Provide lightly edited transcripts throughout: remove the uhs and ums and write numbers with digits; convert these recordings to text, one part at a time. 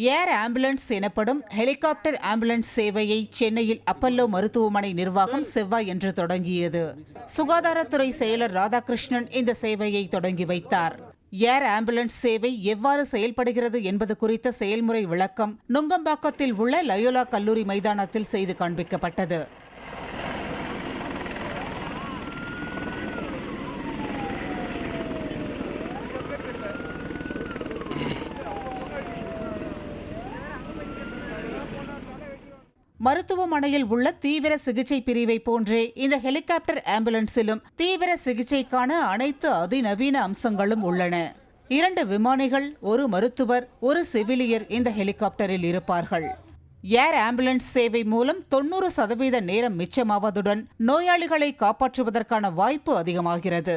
Air ambulance எனப்படும் helicopter ambulance சேவையை சென்னையில் அப்பல்லோ மருத்துவமனை நிர்வாகம் செவ்வாயன்று தொடங்கியது. சுகாதாரத்துறை செயலர் ராதாகிருஷ்ணன் இந்த சேவையை தொடங்கி வைத்தார். ஏர் ஆம்புலன்ஸ் சேவை எவ்வாறு செயல்படுகிறது என்பது குறித்த செயல்முறை விளக்கம் நுங்கம்பாக்கத்தில் உள்ள லயோலா கல்லூரி மைதானத்தில் செய்து காண்பிக்கப்பட்டது. மருத்துவமனையில் உள்ள தீவிர சிகிச்சை பிரிவை போன்றே இந்த ஹெலிகாப்டர் ஆம்புலன்ஸிலும் தீவிர சிகிச்சைக்கான அனைத்து அதிநவீன அம்சங்களும் உள்ளன. 2 விமானிகள், 1 மருத்துவர், 1 செவிலியர் இந்த ஹெலிகாப்டரில் இருப்பார்கள். ஏர் ஆம்புலன்ஸ் சேவை மூலம் 90% நேரம் மிச்சமாவதுடன் நோயாளிகளை காப்பாற்றுவதற்கான வாய்ப்பு அதிகமாகிறது.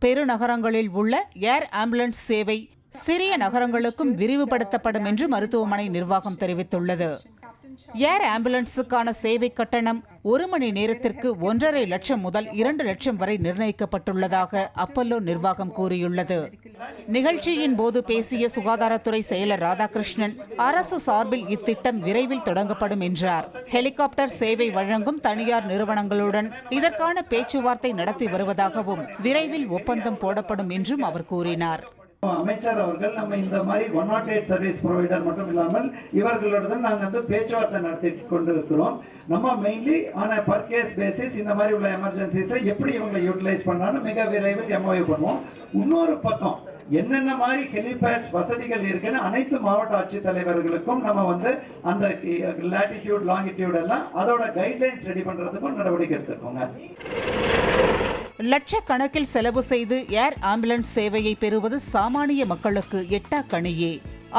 பெருநகரங்களில் உள்ள ஏர் ஆம்புலன்ஸ் சேவை சிறிய நகரங்களுக்கும் விரிவுபடுத்தப்படும் என்று மருத்துவமனை நிர்வாகம் தெரிவித்துள்ளது. ஏர் ஆம்புலன்ஸுக்கான சேவை கட்டணம் 1 மணி நேரத்திற்கு 1.5 லட்சம் முதல் 2 லட்சம் வரை நிர்ணயிக்கப்பட்டுள்ளதாக அப்பல்லோ நிர்வாகம் கூறியுள்ளது. நிகழ்ச்சியின் போது பேசிய சுகாதாரத்துறை செயலர் ராதாகிருஷ்ணன், அரசு சார்பில் இத்திட்டம் விரைவில் தொடங்கப்படும் என்றார். ஹெலிகாப்டர் சேவை வழங்கும் தனியார் நிறுவனங்களுடன் இதற்கான பேச்சுவார்த்தை நடத்தி வருவதாகவும் விரைவில் ஒப்பந்தம் போடப்படும் என்றும் அவர் கூறினார். அமைச்சர் அவர்கள் நம்ம இந்த மாதிரி 108 சர்வீஸ் ப்ரொவைடர் மட்டும் இல்லாமல் இவர்களோட நாங்கள் பேச்சுவார்த்தை நடத்தி கொண்டு இருக்கிறோம். நம்ம மெயின்லி ஆன பர் கேஸ் பேசிஸ் இந்த மாதிரி உள்ள எமர்ஜென்சிஸ்ல எப்படி இவங்களை யூட்டிலைஸ் பண்ணாலும் மிக விரைவில் எம்ஓஏ பண்ணுவோம். இன்னொரு பக்கம் என்னென்ன மாதிரி ஹெலிபேட்ஸ் வசதிகள் இருக்குன்னு அனைத்து மாவட்ட ஆட்சித்தலைவர்களுக்கும் நம்ம அந்த லாட்டிடியூட் லாங்கிடியூட் எல்லாம் அதோட கைட்லைன்ஸ் ரெடி பண்றதுக்கும் நடவடிக்கை எடுத்துக்கோங்க. லட்சக்கணக்கில் செலவு செய்து ஏர் ஆம்புலன்ஸ் சேவையை பெறுவது சாமானிய மக்களுக்கு எட்டா கனியே.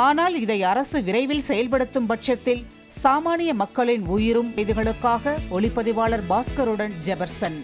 ஆனால் இதை அரசு விரைவில் செயல்படுத்தும் பட்சத்தில் சாமானிய மக்களின் உயிரும் இதுகளுக்காக ஒளிப்பதிவாளர் பாஸ்கருடன் ஜெபர்சன்.